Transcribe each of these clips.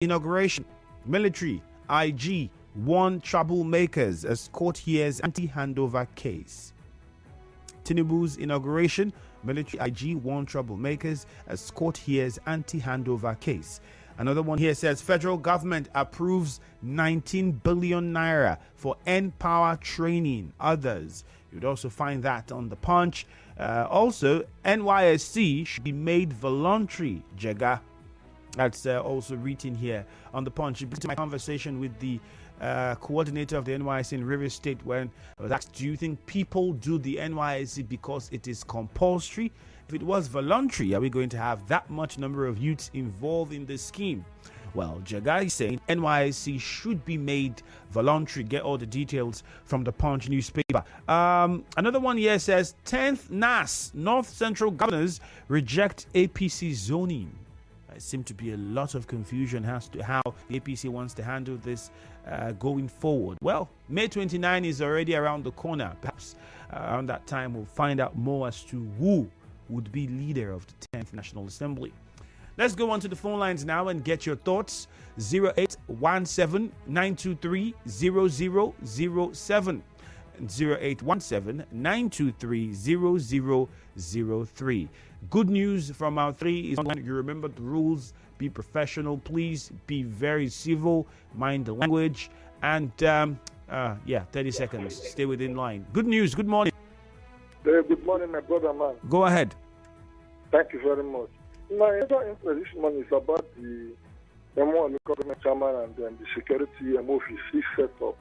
inauguration. Military IG warn troublemakers as court hears anti-handover case. Tinubu's inauguration. Military IG warn troublemakers as court hears anti-handover case. Another one here says federal government approves 19 billion naira for N-Power training. Others. You'd also find that on the Punch. Also, NYSC should be made voluntary. Jega. That's also written here on the Punch. To my conversation with the coordinator of the NYSC in Rivers State, when I was asked, do you think people do the NYSC because it is compulsory? If it was voluntary, are we going to have that much number of youths involved in this scheme? Well, Jagai is saying NYSC should be made voluntary. Get all the details from the Punch newspaper. Another one here says 10th NAS, North Central governors reject APC zoning. There seems to be a lot of confusion as to how the APC wants to handle this going forward. Well, May 29 is already around the corner. Perhaps around that time we'll find out more as to who would be leader of the 10th National Assembly. Let's go on to the phone lines now and get your thoughts. 0817-923-0007 and 0817-923-0003. Good news from our three is you remember the rules. Be professional, please. Be very civil. Mind the language. And 30 seconds. Stay within line. Good news. Good morning. Good morning, my brother, man. Go ahead. Thank you very much. My other interest this morning is about the M1 government chairman and then the security office he set up.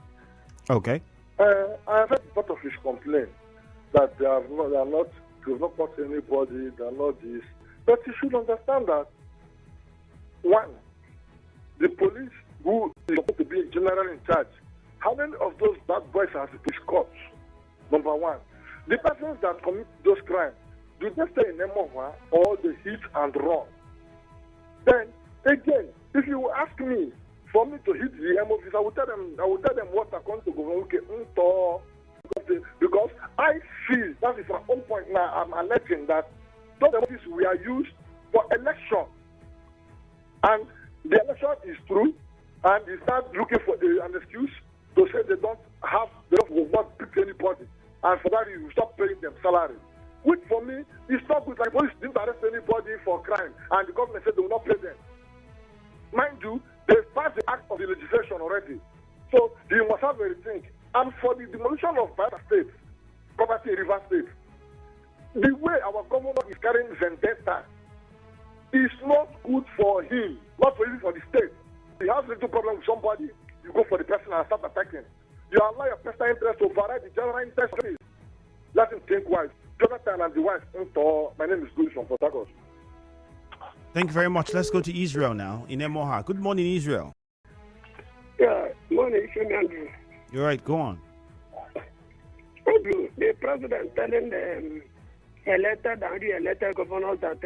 Okay. I have heard part of his complaint that they have not got anybody, they are not this. But you should understand that, one, the police who is supposed to be general in charge, how many of those bad boys have the police caught? Number one. The persons that commit those crimes, do they stay in Emoha or they hit and run? Then, again, if you ask me, for me to hit the MOVs, I will tell them what I come to go because I feel that is my own point now. I'm alleging that those MOVs we are used for election. And the election is true, and they start looking for an excuse to say they don't will not pick anybody. And for that, you stop paying them salary. Which for me is not good. Like police didn't arrest anybody for crime, and the government said they will not pay them. Mind you, they passed the act of the legislation already. So you must have a rethink. And for the demolition of Bayelsa State, property in River State, the way our governor is carrying vendetta is not good for him, not for even for the state. He has a little problem with somebody, you go for the person and start attacking. You allow your personal interest to override the general interest. Let him think wise. Jonathan and the wife. My name is Louis from Port Harcourt. Thank you very much. Let's go to Israel now in Emoha. Good morning, Israel. Yeah, morning, Andrew. You're right. Go on. Andrew, the president telling the elected and re-elected governors that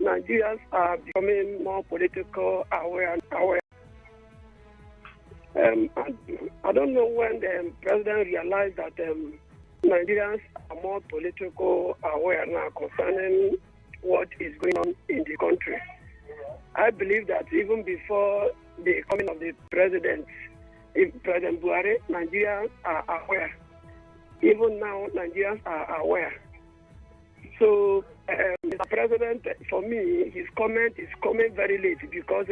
Nigerians are becoming more political aware. I don't know when the president realized that Nigerians are more political aware now concerning what is going on in the country. I believe that even before the coming of the president, President Buhari, Nigerians are aware. Even now, Nigerians are aware. So, the president, for me, his comment is coming very late because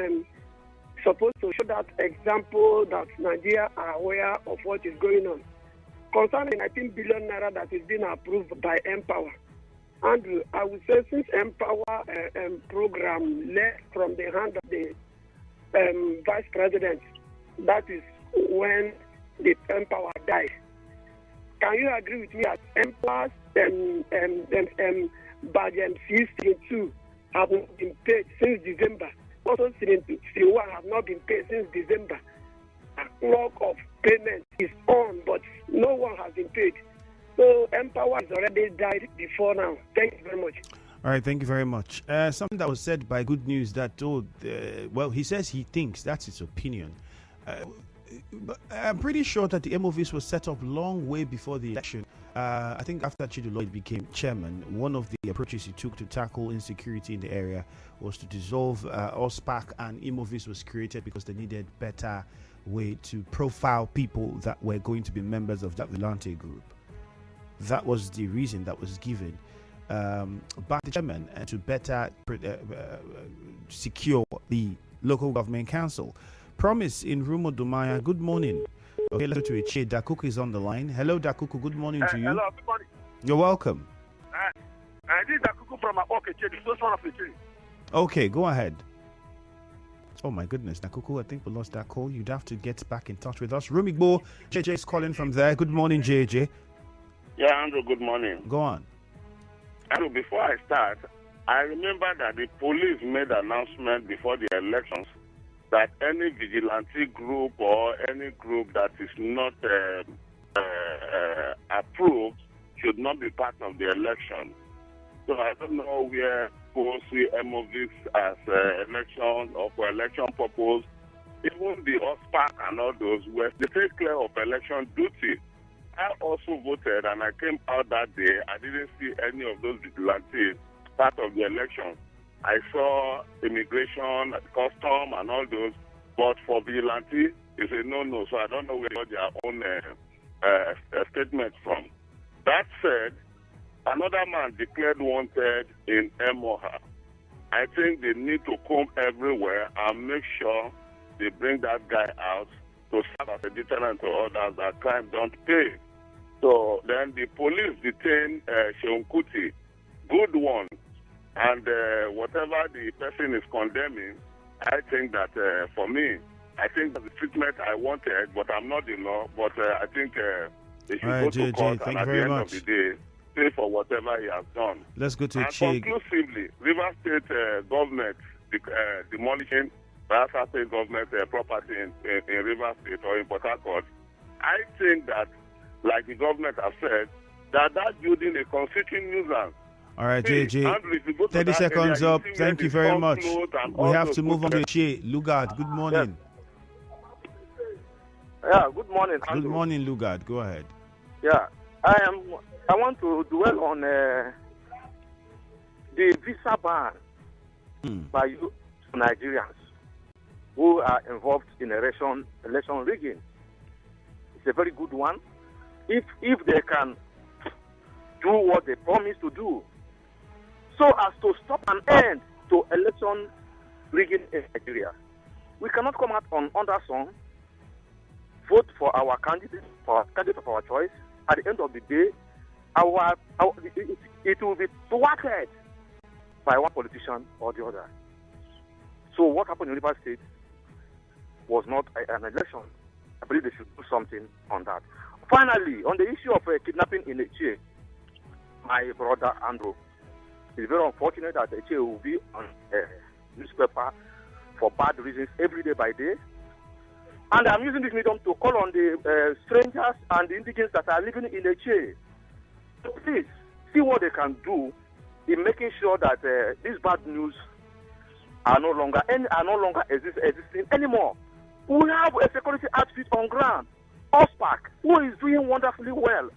supposed to show that example that Nigeria are aware of what is going on. Concerning 19 billion naira that is being approved by Empower. Andrew, I would say since Empower program left from the hand of the vice president, that is when the Empower died. Can you agree with me that Empower's budget 62 have not been paid since December? Also, 61 have not been paid since December. A clock of payment is on, but no one has been paid. So Empower has already died before now. Thank you very much. All right, thank you very much. Something that was said by Good News that, he says he thinks, that's his opinion. But I'm pretty sure that the MOVs was set up long way before the election. I think after Chido Lloyd became chairman, one of the approaches he took to tackle insecurity in the area was to dissolve OSPAC, and Imovis was created because they needed better way to profile people that were going to be members of that vigilante group. That was the reason that was given by the chairman to better secure the local government council. Promise in Rumo Dumaya. Good morning. Okay, let's go to Eche. Dakuku is on the line. Hello, Dakuku. Good morning to you. Hello, good morning. You're welcome. This is Dakuku from Eche, the first one of Eche. Okay, go ahead. Oh my goodness, Dakuku, I think we lost that call. You'd have to get back in touch with us. Rumigbo, JJ is calling from there. Good morning, JJ. Yeah, Andrew, good morning. Go on. Andrew, before I start, I remember that the police made an announcement before the elections that any vigilante group or any group that is not approved should not be part of the election. So I don't know where people see MOVs as election or for election purpose. Even the OSPAC and all those were they take care of election duty. I also voted and I came out that day. I didn't see any of those vigilantes part of the election. I saw immigration, custom, and all those, but for vigilante, it's a no-no. So I don't know where they got their own statement from. That said, another man declared wanted in Emoha. I think they need to comb everywhere and make sure they bring that guy out to serve as a deterrent to others that crime don't pay. So then the police detained Sheun Kuti, good one. And whatever the person is condemning, I think that for me, I think that's the treatment I wanted, but I'm not the law. But I think they should go to court and at the end of the day, pay for whatever he has done. Let's go to and Chig. Conclusively, River State government demolishing Bayelsa State government property in River State or in Port Harcourt. I think that, like the government has said, that building a constituting nuisance. All right, JJ. 30 seconds up. Thank you very much. We have to move on to Che. Lugard, good morning. Yeah, good morning, Andrew. Good morning, Lugard. Go ahead. Yeah, I want to dwell on the visa ban by you Nigerians who are involved in election rigging. It's a very good one. If they can do what they promise to do, so as to stop an end to election rigging in Nigeria. We cannot come out on under song, vote for our candidate, of our choice. At the end of the day, it will be thwarted by one politician or the other. So what happened in River State was not an election. I believe they should do something on that. Finally, on the issue of kidnapping in Eche, my brother Andrew, it's very unfortunate that Eche will be on newspaper for bad reasons every day by day. And I'm using this medium to call on the strangers and the indigents that are living in Eche. So please, see what they can do in making sure that these bad news are no longer existing anymore. We have a security outfit on ground, OSPAC, who is doing wonderfully well.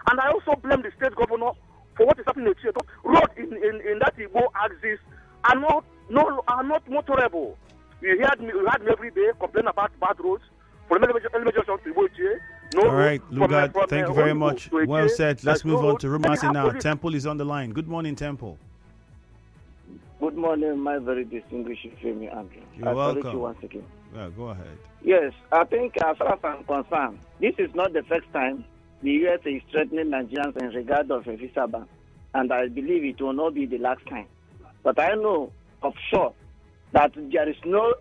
And I also blame the state governor for what is happening in Eche. Roads in that Igbo axis are not motorable. You heard me every day complain about bad roads. All right, Lugard, thank you very much. Well said. Let's move on to Rumasi now. Temple is on the line. Good morning, Temple. Good morning, my very distinguished Femi Andrew. You're welcome. You once again. Yeah, go ahead. Yes, I think as far as I'm concerned, this is not the first time the U.S. is threatening Nigerians in regard of a visa ban, and I believe it will not be the last time. But I know of sure that there is no,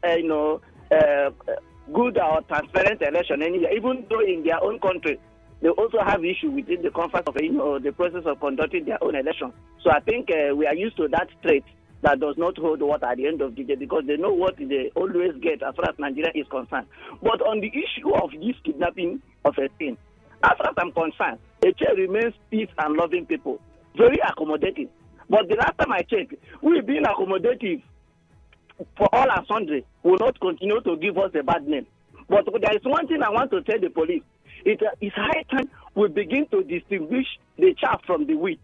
good or transparent election anywhere, even though in their own country they also have issue within the conference of the process of conducting their own election. So I think we are used to that trait that does not hold water at the end of the day, because they know what they always get as far as Nigeria is concerned. But on the issue of this kidnapping of a thing, as far as I'm concerned, Eche remains peace and loving people, very accommodating. But the last time I checked, we've been accommodative for all and sundry, will not continue to give us a bad name. But there is one thing I want to tell the police. It is high time we begin to distinguish the chaff from the wheat.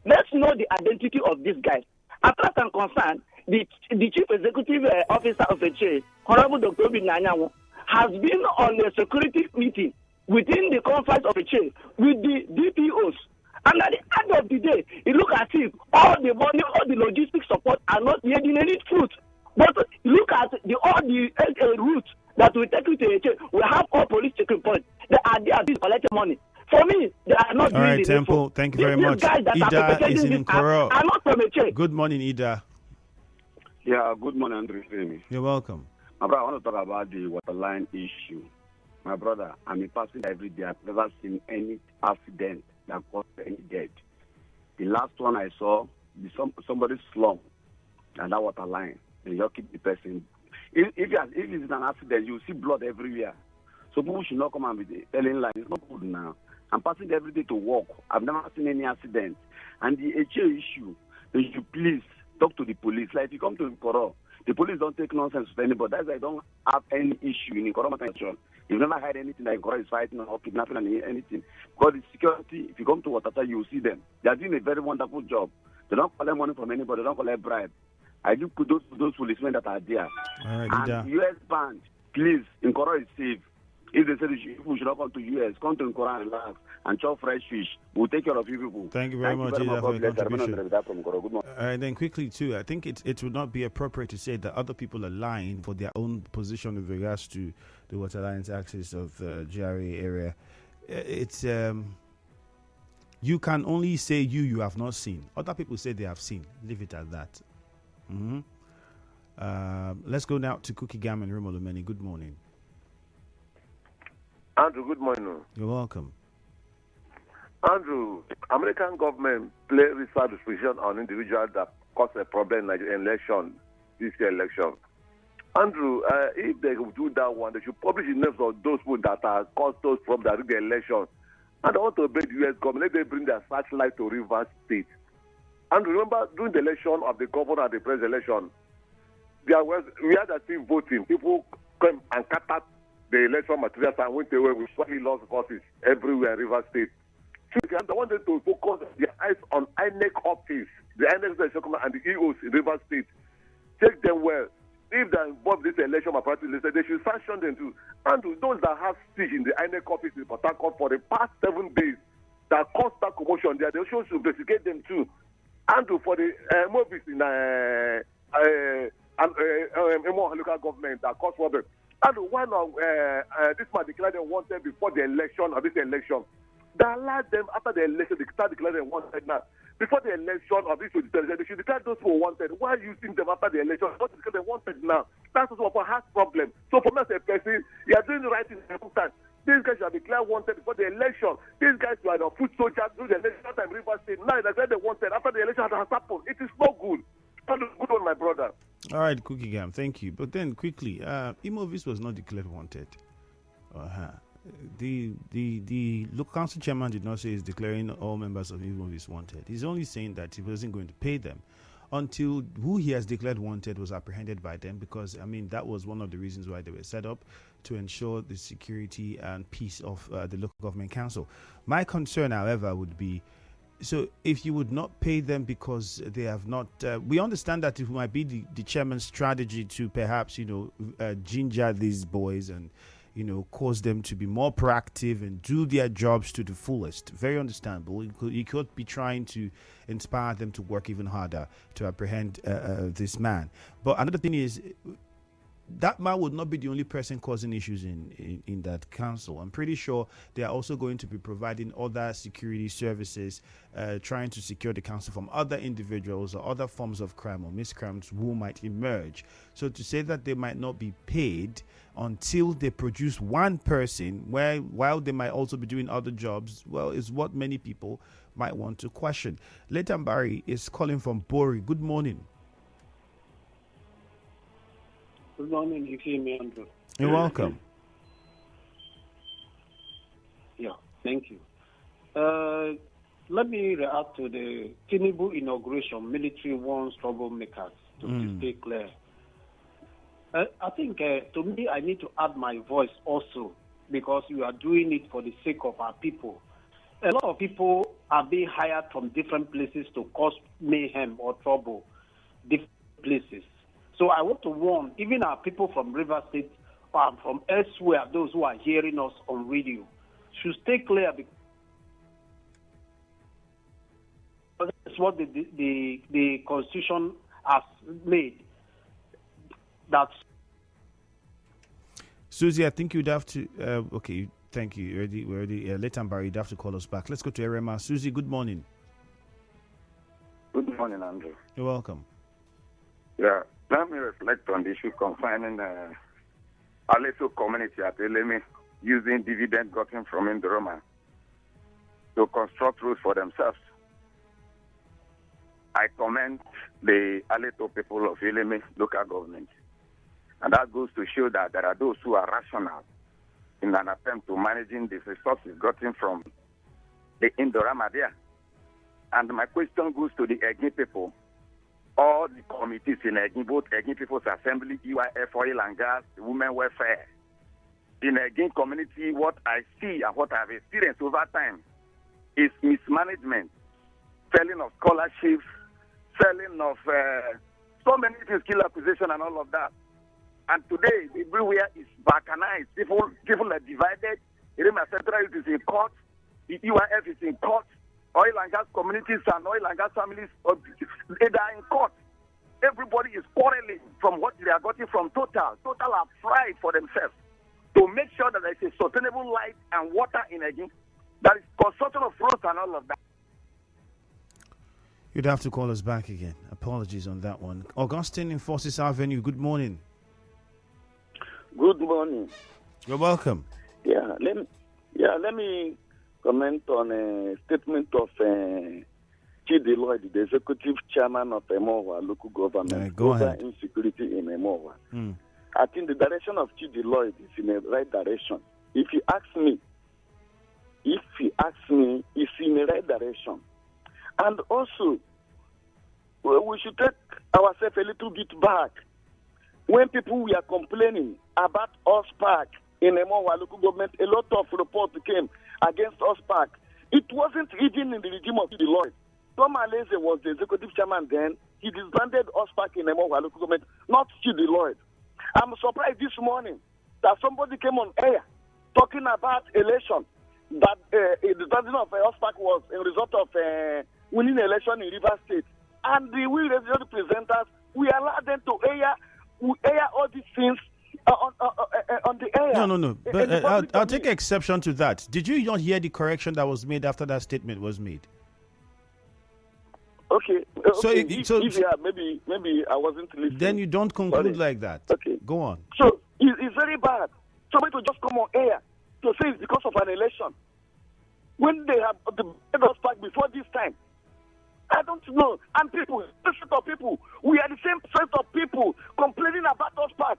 Let's know the identity of these guys. As far as I'm concerned, the chief executive officer of Eche, Honorable Dr. Obi Nanyanwu, has been on a security meeting within the conference of Eche with the DPOs. And at the end of the day, it looks as if all the money, all the logistic support are not yielding any fruit. But look at all the routes that we take you to Eche. We have all police checking points. They are there collecting money. For me, they are not doing right, Temple, thank you very much. Ida is in Nkoro. I'm not from Eche. Good morning, Ida. Yeah, good morning, Andrew. You're welcome. My brother, I want to talk about the waterline issue. My brother, I'm a person every day. I've never seen any accident that caused any death. The last one I saw, somebody slumped and that waterline, and you keep the person. If it's an accident, you see blood everywhere. So people should not come and be telling lies. It's not good now. I'm passing every day to work. I've never seen any accident. And the HA issue, they should please talk to the police. Like if you come to Nkoro, the police don't take nonsense with anybody. That's why I don't have any issue in Nkoro Matanation. You've never heard anything like Nkoro is fighting or kidnapping and anything. Because the security, if you come to Watata, you will see them. They are doing a very wonderful job. They don't collect money from anybody. They don't collect bribe. I give kudos to those policemen that are there. All right, and US band, please, Nkoro is safe. If they say we should not come to US, come to Nkoro and relax and chop fresh fish. We'll take care of you people. Thank you very much, Ida, for your contribution. And then quickly, too, I think it would not be appropriate to say that other people are lying for their own position with regards to the Waterlines axis of the GRA area. It's you can only say you have not seen. Other people say they have seen. Leave it at that. Let's go now to Cookie Gam and Romolumeni. Good morning. Andrew, good morning. You're welcome. Andrew, American government play research restriction on individuals that cause a problem in Nigerian election, this year election. Andrew, if they do that one, they should publish the names of those people that are caused those problems that rig the election. And I want to obey the U.S. government. Let them bring their searchlight to Rivers State. And remember, during the election of the governor and the president election, we had a team voting. People came and cut out the electoral materials and went away with slightly lost votes everywhere in Rivers State. So I wanted to focus their eyes on INEC office, the INEC and the EOs in Rivers State. Check them well. If they're involved in this election malpractice, they should sanction them too. And those that have siege in the INEC office in Port Harcourt for the past 7 days that caused that commotion there, they should investigate them too. And for the movies in local government that caused problem. And one of this man declared them wanted before the election of this election. They allowed them after the election, they start declaring them wanted now. Before the election of this, they should declare those who wanted. Why are you using them after the election? Not declare them wanted now. That's also what has problem. So for me as a person, you are doing the right thing every time. These guys should have declared wanted before the election. These guys were the foot soldiers through the election time Rivers State. Now they declared they wanted after the election has happened. It is not good. Not good on my brother. All right, Cookie Gam, thank you. But then quickly, Imovis was not declared wanted. The local council chairman did not say he's declaring all members of Imovis wanted. He's only saying that he wasn't going to pay them until who he has declared wanted was apprehended by them, because that was one of the reasons why they were set up, to ensure the security and peace of the local government council. My concern, however, would be, so if you would not pay them because they have not, we understand that it might be the chairman's strategy to perhaps, ginger these boys and, cause them to be more proactive and do their jobs to the fullest. Very understandable. He could be trying to inspire them to work even harder to apprehend this man. But another thing is, that man would not be the only person causing issues in that council. I'm pretty sure they are also going to be providing other security services, trying to secure the council from other individuals or other forms of crime or miscrimes who might emerge. So to say that they might not be paid until they produce one person, while they might also be doing other jobs, well, is what many people might want to question. Leighton Barry is calling from Bori. Good morning. Good morning, you hear me, Andrew. You're welcome. Yeah, thank you. Let me react to the Tinubu inauguration. Military wants troublemakers, to stay clear. I think, to me, I need to add my voice also, because you are doing it for the sake of our people. A lot of people are being hired from different places to cause mayhem or trouble, different places. So I want to warn even our people from River State or from elsewhere, those who are hearing us on radio, should stay clear, because that's what the Constitution has made. That's Susie, I think you'd have to. Okay, thank you. We're already late and Barry, you'd have to call us back. Let's go to Erema. Susie, good morning. Good morning, Andrew. You're welcome. Yeah, let me reflect on the issue concerning Aleto community at Eleme using dividend gotten from Indorama to construct roads for themselves. I commend the Aleto people of Eleme local government. And that goes to show that there are those who are rational in an attempt to managing the resources gotten from the Indorama there. And my question goes to the Egni people. All the committees in Egni, both Egni People's Assembly, EYF, Oil and Gas, Women Welfare. In Egni community, what I see and what I've experienced over time is mismanagement, selling of scholarships, selling of so many things, skill acquisition and all of that. And today, everywhere is balkanized. People are divided. Irema Central is in court. The EYF is in court. Oil and gas communities and oil and gas families are in court. Everybody is quarreling from what they are getting from Total. Total are fried for themselves to make sure that there is a sustainable light and water in Egin. That is construction of roads and all of that. You'd have to call us back again. Apologies on that one. Augustine in Forces Avenue, good morning. Good morning. You're welcome. Let me comment on a statement of Chidi Lloyd, the executive chairman of Emowa local government, go over ahead. insecurity in Emowa. I think the direction of Chidi Lloyd is in the right direction. If you ask me, it's in the right direction. And also, we should take ourselves a little bit back. When people were complaining about OSPAC in Emowa local government, a lot of reports came against OSPAC. It wasn't even in the regime of Chidi Lloyd. Tom Alese was the executive chairman then. He disbanded OSPAC in Emowa local government, not Chidi Lloyd. I'm surprised this morning that somebody came on air talking about election, that the disbanding of OSPAC was a result of winning election in River State. And we radio presenters, we allowed them to air all these things on the air. No. But I'll take exception to that. Did you not hear the correction that was made after that statement was made? Okay. So maybe I wasn't listening. Then you don't conclude like that. Okay. Go on. So it's very bad. Somebody to just come on air to say it's because of an election. When they have the back before this time, I don't know. And people, this set of people, we are the same set of people complaining about OSPAC.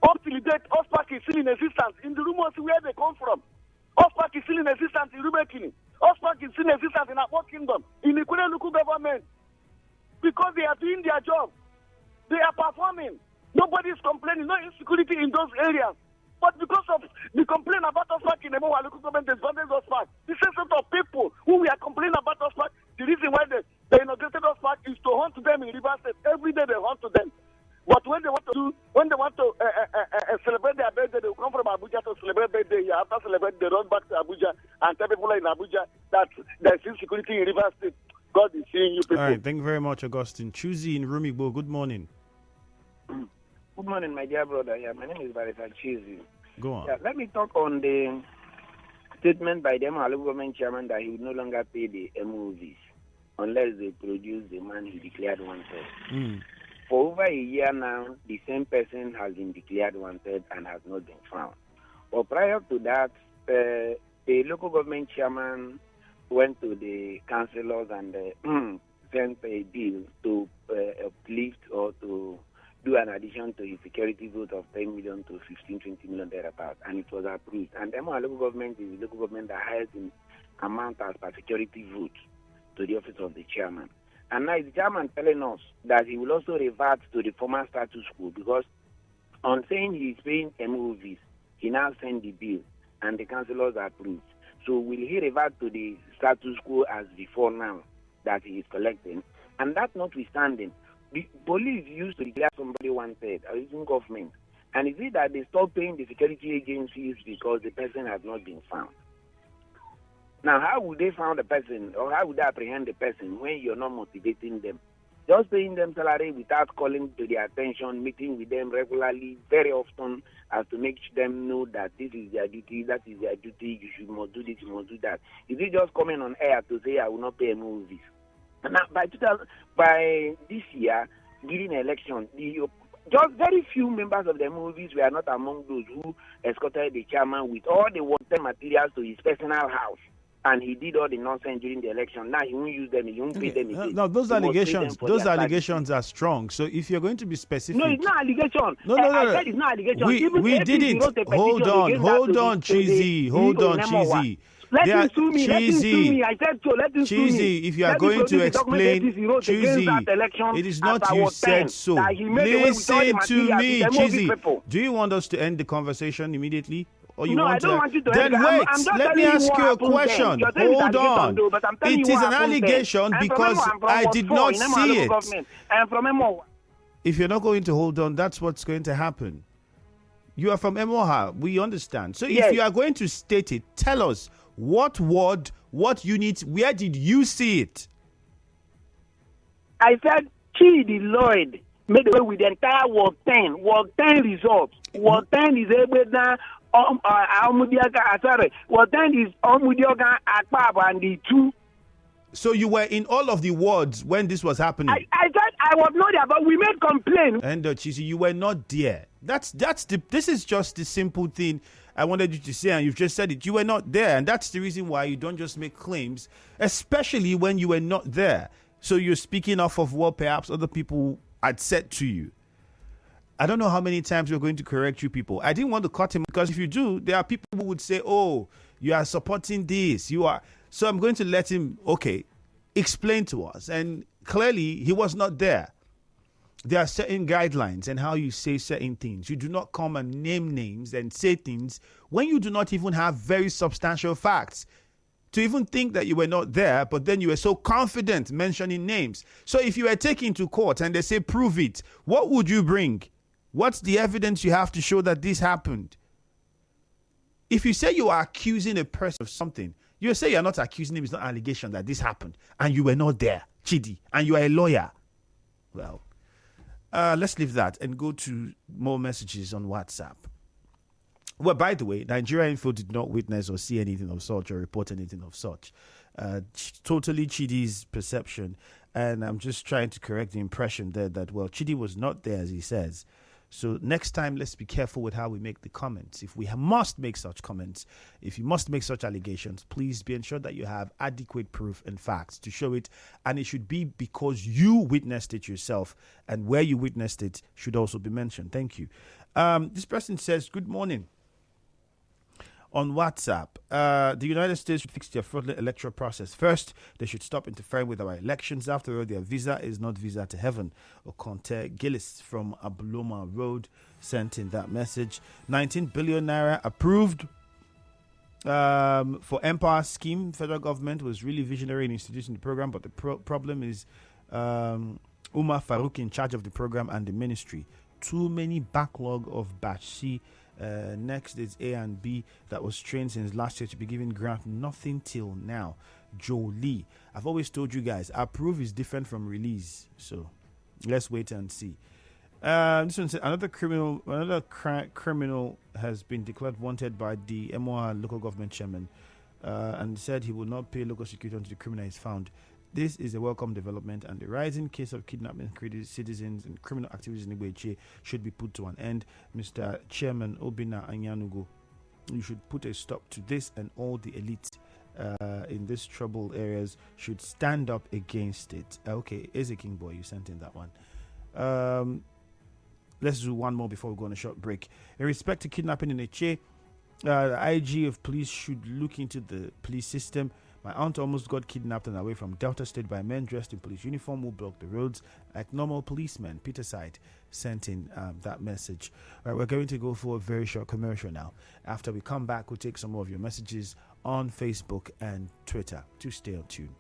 Up till date, OSPAC is still in existence. In the rumors where they come from, OSPAC is still in existence in Rubekini. OSPAC is still in existence in Akwa Kingdom, in Ikune local government. Because they are doing their job. They are performing. Nobody is complaining. No insecurity in those areas. But because of the complaint about OSPAC in Emowa local government, there's OSPAC. The same set of people who we are complaining about OSPAC, the reason why they inaugurated OSPAC is to hunt them in River State. Every day they hunt them. But when they want to celebrate their birthday, they will come from Abuja to celebrate birthday. After celebrating, they run back to Abuja and tell people in Abuja that there's insecurity in River State. God is seeing you people. All right, thank you very much, Augustine. Chuzi in Rumigbo, good morning. Good morning, my dear brother. Yeah, my name is Barisa Chuzi. Go on. Yeah, let me talk on the statement by the Emowa government chairman that he would no longer pay the MOVs unless they produce the man he declared wanted. For over a year now, the same person has been declared wanted and has not been found. But prior to that, the local government chairman went to the councillors and sent a bill to uplift or to do an addition to his security vote of 10 million to 15, 20 million thereabouts, and it was approved. And the local government is the local government that has an amount as per security vote to the office of the chairman. And now the chairman telling us that he will also revert to the former status quo, because on saying he's paying MOVs, he now sent the bill and the councillors approved. So will he revert to the status quo as before now that he is collecting? And that notwithstanding, the police used to declare somebody wanted, or even government. And is it that they stopped paying the security agencies because the person has not been found? Now, how would they find the person, or how would they apprehend the person when you're not motivating them? Just paying them salary without calling to their attention, meeting with them regularly, very often, as to make them know that this is their duty, that is their duty, must do this, you must do that. Is it just coming on air to say, I will not pay movies? And now, by this year, during the election, just very few members of the movies were not among those who escorted the chairman with all the water materials to his personal house. And he did all the nonsense during the election. Now he won't use them. He won't pay them again. No, those allegations are strong. So if you're going to be specific, no, it's not allegation. No. I said it's not allegation. We didn't. Hold on, Cheesy. Hold on, Cheesy. Let him sue me. I said so. Let him sue me. Cheesy, if you are going to explain, Cheesy, it is not you said so. Listen to me, Cheesy. Do you want us to end the conversation immediately? Or you no, want I don't want you to. Then wait, let me ask you a question. Hold on. It is an allegation because I did not see it. If you're not going to hold on, that's what's going to happen. You are from Emoha. We understand. So if you are going to state it, tell us what word, what unit, where did you see it? I said Chidi Lloyd made away with the entire Ward 10. Ward 10 results. Ward 10 is able to Ward 10 is Omudioga, Akpab, and the two. So you were in all of the wards when this was happening? I said I was not there, but we made complaint. And Chisi, you were not there. This is just the simple thing I wanted you to say, and you've just said it. You were not there, and that's the reason why you don't just make claims, especially when you were not there. So you're speaking off of what perhaps other people had said to you. I don't know how many times we're going to correct you people. I didn't want to cut him because if you do, there are people who would say, oh, you are supporting this. You are. So I'm going to let him, explain to us. And clearly, he was not there. There are certain guidelines and how you say certain things. You do not come and name names and say things when you do not even have very substantial facts. To even think that you were not there, but then you were so confident mentioning names. So if you were taken to court and they say, prove it, what would you bring? What's the evidence you have to show that this happened? If you say you are accusing a person of something, you say you're not accusing him, it's not an allegation that this happened, and you were not there, Chidi, and you are a lawyer. Well, let's leave that and go to more messages on WhatsApp. Well, by the way, Nigeria Info did not witness or see anything of such or report anything of such. Totally Chidi's perception, and I'm just trying to correct the impression there that, well, Chidi was not there, as he says. So next time, let's be careful with how we make the comments. If we must make such comments, if you must make such allegations, please be ensured that you have adequate proof and facts to show it. And it should be because you witnessed it yourself, and where you witnessed it should also be mentioned. Thank you. This person says, good morning. On WhatsApp, the United States should fix their fraudulent electoral process. First, they should stop interfering with our elections. After all, their visa is not visa to heaven. Okonte Gillis from Abuloma Road sent in that message. 19 billion naira approved for Empower scheme. Federal government was really visionary in introducing the program, but the problem is Umar Farouk in charge of the program and the ministry. Too many backlog of batch C. Next is A and B that was trained since last year to be given grant. Nothing till now. Jolie, I've always told you guys, approve is different from release. So let's wait and see. This one said another criminal has been declared wanted by the Emoha local government chairman and said he will not pay local security until the criminal is found. This is a welcome development, and the rising case of kidnapping citizens and criminal activities in Igweche should be put to an end. Mr. Chairman Obina Anyanugo, you should put a stop to this, and all the elites in these troubled areas should stand up against it. Okay, Eze King Boy, you sent in that one. Let's do one more before we go on a short break. In respect to kidnapping in Eche, the IG of police should look into the police system. My aunt almost got kidnapped and away from Delta State by men dressed in police uniform who blocked the roads like normal policemen. Peter Side sent in that message. All right, we're going to go for a very short commercial now. After we come back, we'll take some more of your messages on Facebook and Twitter. To stay on tune.